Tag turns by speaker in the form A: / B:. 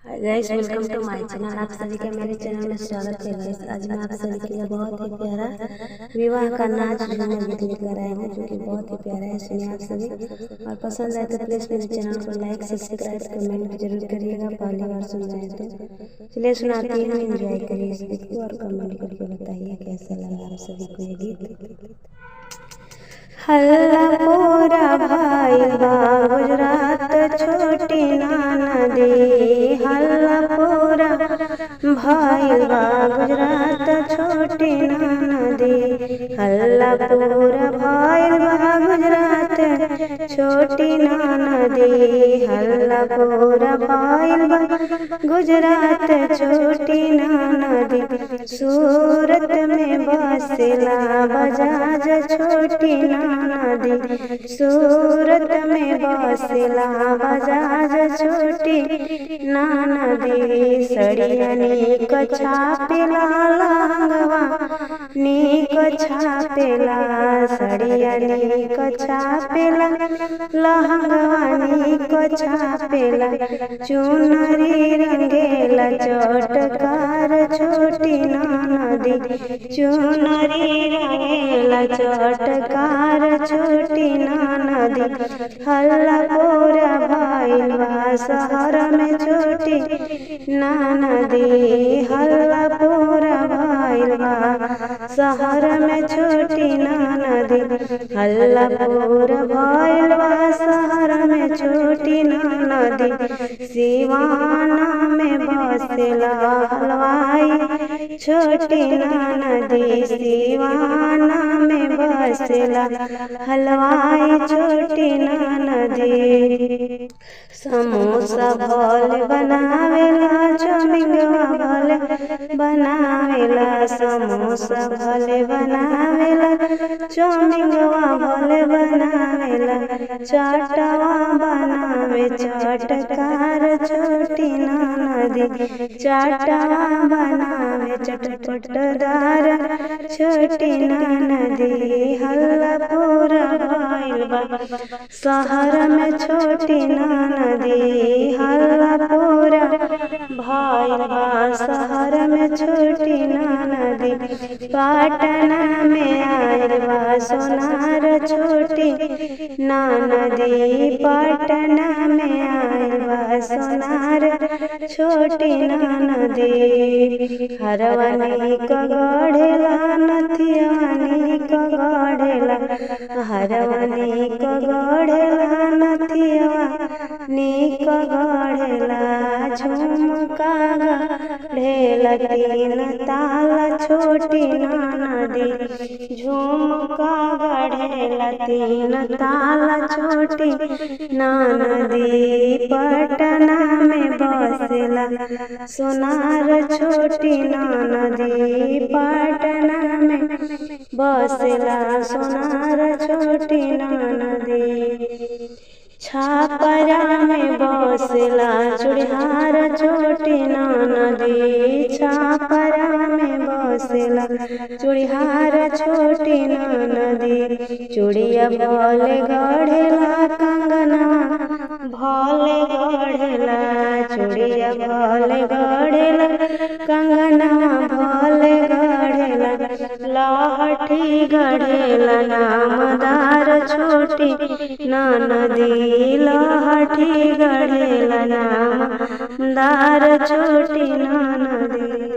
A: Hi guys, welcome two माय channel. आप सभी का मेरे चैनल में स्वागत है गाइस। आज मैं आप सभी के लिए बहुत ही प्यारा विवाह का नाच झूमर गीत लेकर आया हूँ, जो कि बहुत ही प्यारा है। सुनिए आप सभी, और पसंद आए तो प्लीज़ मेरे चैनल को लाइक, सब्सक्राइब, कमेंट जरूर करिएगा। पहली बार सुन रहे हैं तो चलिए सुनाती हूँ। एंजॉय करिए इस गीत को और कमेंट करके बताइए कैसा लगा आप सभी को ये गीत। हल्ला पूरा भाई बा गुजरात छोटी नदी, हल्ला पूरा भाई बा गुजरात छोटी नदी, हल्ला पूरा भाई बा गुजरात छोटी नदी, हल्ला पूरा भाई बा गुजरात छोटी नदी। सूरत में बसेला बजाज छोटी नदी, सूरत में बसेला बजाज छोटी नदी। सड़िया नीक छापेला लहंगवा नीक छापेला, सड़िया नीक छापेला लहंगवा नीक छापेला, चुनरी रंगेला चटकार छोटी नदी, चुनरी रंगेला चटकार छोटी नदी। हल्ला पूरा भइल बा शहर में छोटी नदी, हल्ला पूरा भइल बा शहर में छोटी नदी, हल्ला पूरा भइल बा शहर में छोटी नदी। सिवाना में बसेला हलवाई छोटी नदी, सिवाना में बसेला हलवाई छोटी नदी। समोसा भोल बनावेला चौमिंगवा भोल बनावेला, समोसा भोल बनावेला चौमिंगवा भोल बनावेला, चाटवा बनावे चटकार छोटी नदी, चाटवा बनावे चटपटदार छोटी नदी। हल्ला पूरा भइल बा शहर में छोटी नदी, हल्ला पूरा भइल बा शहर में छोटी नदी। पटना में आइल बा सोनार छोटी नदी, पटना में आइल बा सोनार छोटी नदी। हरवानी क गढ़ेला नथियानी क गढ़ेला, हरवानी क गढ़ेला नथिया नीक गढ़ेला, झुमका गढ़ेला तीन ताला छोटी नदी, झुमका गढ़ेला तीन ताला छोटी नदी। पटना में बसेला सोनार छोटी नदी, पटना में बसेला सोनार छोटी नदी। छापरा में बसेला चूड़िहार छोटी नदी, छापरा में बसेला चूड़िहार छोटी नदी। चूड़िया भोले गढ़ेला कंगनवा भोले गढ़ेला, चूड़िया भोले गढ़ेला कंगनवा भोले गढ़ेला, लाठी गढ़ेला नामदार छोटी नदी, लाठी गढ़ेला नामदार छोटी नदी।